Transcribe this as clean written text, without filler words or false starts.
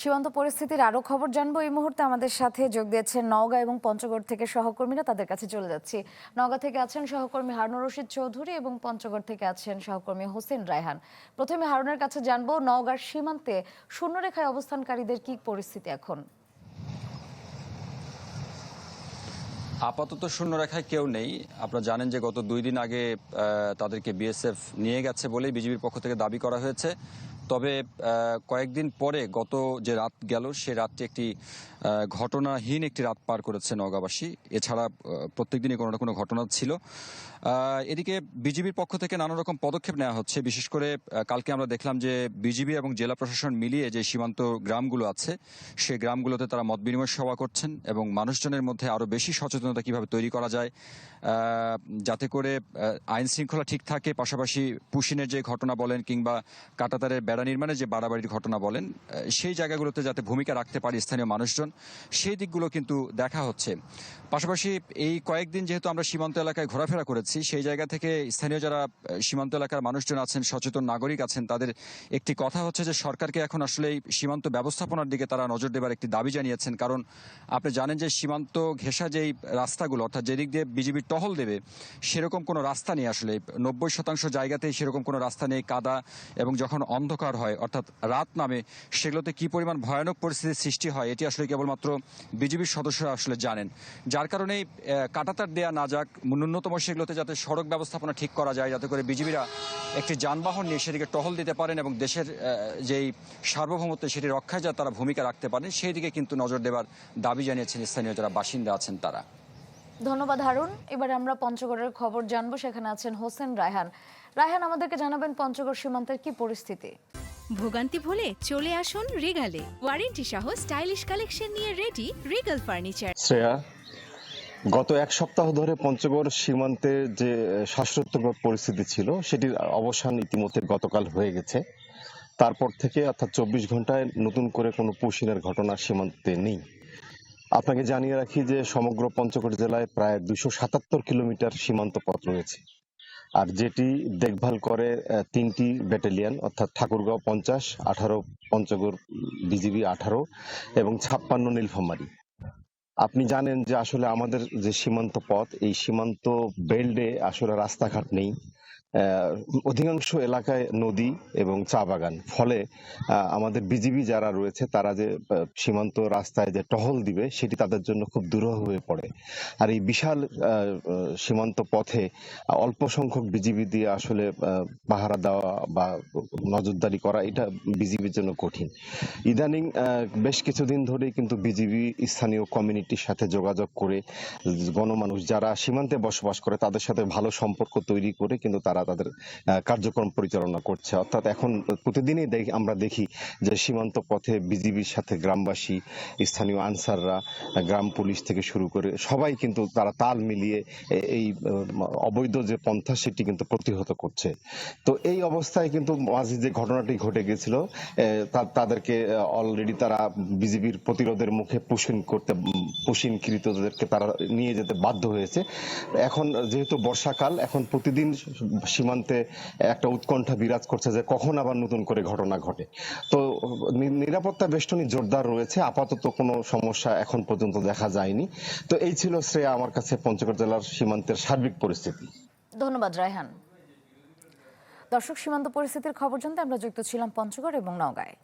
সীমান্ত পরিস্থিতির আরো খবর জানবো। এই মুহূর্তে আমাদের সাথে যোগ দিয়েছেন নওগাঁ এবং পঞ্চগড় থেকে সহকর্মীরা। তাদের কাছে চলে যাচ্ছি। নওগাঁ থেকে আছেন সহকর্মী হারুনুর রশিদ চৌধুরী এবং পঞ্চগড় থেকে আছেন সহকর্মী হোসেন রায়হান। প্রথমে হারুনের কাছে জানবো, নওগাঁর সীমান্তে শূন্যরেখায় অবস্থানকারীদের কি পরিস্থিতি এখন? আপাতত শূন্যরেখায় কেউ নেই। আপনারা জানেন যে গত 2 দিন আগে তাদেরকে বিএসএফ নিয়ে গেছে বলেই বিজিবির পক্ষ থেকে দাবি করা হয়েছে। তবে কয়েকদিন পরে গত যে রাত গেল সে রাতটি একটি ঘটনাহীন একটি রাত পার করেছে নওগাঁবাসী। এছাড়া প্রত্যেক দিনই কোনো না কোনো ঘটনা ছিল। এদিকে বিজিবির পক্ষ থেকে নানা রকম পদক্ষেপ নেওয়া হচ্ছে। বিশেষ করে কালকে আমরা দেখলাম যে বিজিবি এবং জেলা প্রশাসন মিলিয়ে যে সীমান্ত গ্রামগুলো আছে সেই গ্রামগুলোতে তারা মত বিনিময় সভা করছেন এবং মানুষজনের মধ্যে আরো বেশি সচেতনতা কিভাবে তৈরি করা যায় যাতে করে আইন শৃঙ্খলা ঠিক থাকে, পাশাপাশি পুশিনের যে ঘটনা বলেন কিংবা কাঁটাতারের বেড়া নির্মাণের যে বাড়াবাড়ির ঘটনা বলেন সেই জায়গাগুলোতে যাতে ভূমিকা রাখতে পারে স্থানীয় মানুষজন, সেই দিকগুলো কিন্তু দেখা হচ্ছে। পাশাপাশি এই কয়েকদিন যেহেতু আমরা সীমান্ত এলাকায় ঘোরাফেরা করেছি, সেই জায়গা থেকে স্থানীয় যারা সীমান্ত এলাকার মানুষজন আছেন, সচেতন নাগরিক আছেন, তাদের একটি কথা হচ্ছে যে সরকারকে এখন আসলে এই সীমান্ত ব্যবস্থাপনার দিকে তারা নজর দেবার একটি দাবি জানিয়েছেন। কারণ আপনি জানেন যে সীমান্ত ঘেঁষা যেই রাস্তাগুলো, অর্থাৎ যেদিক দিয়ে বিজিবি টহল দেবে সেরকম কোনো রাস্তা নেই। আসলে 90% জায়গাতেই সেরকম কোনো রাস্তা নেই, কাদা, এবং যখন অন্ধকার হয় অর্থাৎ রাত নামে সেগুলোতে কি পরিমাণ ভয়ানক পরিস্থিতির সৃষ্টি হয় এটি আসলে কেবলমাত্র বিজিবির সদস্যরা আসলে জানেন। যার কারণেই কাঁটাতার দেয়া না যাক, ন্যূনতম সেগুলোতে যাতে সড়ক ব্যবস্থাপনা ঠিক করা যায়, যাতে করে বিজিবিরা একটি যানবাহন নিয়ে সেদিকে টহল দিতে পারেন এবং দেশের যেই সার্বভৌমত্ব সেটি রক্ষায় যাতে তারা ভূমিকা রাখতে পারেন, সেই দিকে কিন্তু নজর দেবার দাবি জানিয়েছেন স্থানীয় যারা বাসিন্দা আছেন তারা। ধন্যবাদ হারুন। এবারে আমরা পঞ্চগড়ের খবর জানবো। সেখানে আছেন হোসেন রায়হান। রায়হান, আমাদেরকে জানাবেন পঞ্চগড় সীমান্তের কি পরিস্থিতি? ভোগান্তি ভুলে চলে আসুন রিগালে। ওয়ারেন্টি সহ স্টাইলিশ কালেকশন নিয়ে রেডি রিগাল ফার্নিচার। শ্রেয়া, গত এক সপ্তাহ ধরে পঞ্চগড় সীমান্তে যে শ্বাসরুদ্ধকর পরিস্থিতি ছিল সেটির অবসান ইতিমধ্যে গতকাল হয়ে গেছে। তারপর থেকে অর্থাৎ 24 ঘন্টায় নতুন করে কোনো পুশিনের ঘটনা সীমান্তে নেই। আপনাকে জানিয়ে রাখি যে সমগ্র পঞ্চগড় জেলায় প্রায় 277 কিলোমিটার সীমান্ত পথ রয়েছে, আর যেটি দেখভাল করে 3টি ব্যাটালিয়ন, অর্থাৎ ঠাকুরগাঁও 50, 18 পঞ্চগড় বিজিবি 18 এবং 56 নীলফামারী। আপনি জানেন যে আসলে আমাদের যে সীমান্ত পথ, এই সীমান্ত বেল্টে আসলে রাস্তাঘাট নেই। অধিকাংশ এলাকায় নদী এবং চা বাগান। ফলে আমাদের বিজিবি যারা রয়েছে তারা যে সীমান্ত রাস্তায় যে টহল দিবে সেটি তাদের জন্য খুব দুরূহ হয়ে পড়ে। আর এই বিশাল সীমান্ত পথে অল্প সংখ্যক বিজিবি দিয়ে আসলে পাহারা দেওয়া বা নজরদারি করা এটা বিজিবির জন্য কঠিন। ইদানিং বেশ কিছুদিন ধরেই কিন্তু বিজিবি স্থানীয় কমিউনিটির সাথে যোগাযোগ করে গণমানুষ যারা সীমান্তে বসবাস করে তাদের সাথে ভালো সম্পর্ক তৈরি করে কিন্তু তারা তাদের কার্যক্রম পরিচালনা করছে। অর্থাৎ এখন প্রতিদিনই আমরা দেখি যে সীমান্ত পথে বিজিবির সাথে গ্রামবাসী, স্থানীয় আনসাররা, গ্রাম পুলিশ থেকে শুরু করে সবাই কিন্তু তারা তাল মিলিয়ে এই অবৈধ যে পন্থা সেটি কিন্তু প্রতিহত করছে। তো এই অবস্থায় কিন্তু মাঝে যে ঘটনাটি ঘটে গেছিল তাদেরকে অলরেডি তারা বিজিবির প্রতিরোধের মুখে পুশিনকৃতদেরকে তারা নিয়ে যেতে বাধ্য হয়েছে। এখন যেহেতু বর্ষাকাল, এখন প্রতিদিন সীমান্তে একটা উৎকণ্ঠা বিরাজ করছে যে কখন আবার নতুন করে ঘটনা ঘটে। তো নিরাপত্তা বেষ্টনী জোরদার রয়েছে, আপাতত কোনো সমস্যা এখন পর্যন্ত দেখা যায়নি। তো এই ছিল শ্রেয়া আমার কাছে পঞ্চগড় জেলার সীমান্তের সার্বিক পরিস্থিতি। ধন্যবাদ রায়হান। দর্শক, সীমান্ত পরিস্থিতির খবর জানতে আমরা যুক্ত ছিলাম পঞ্চগড় এবং নওগাঁয়।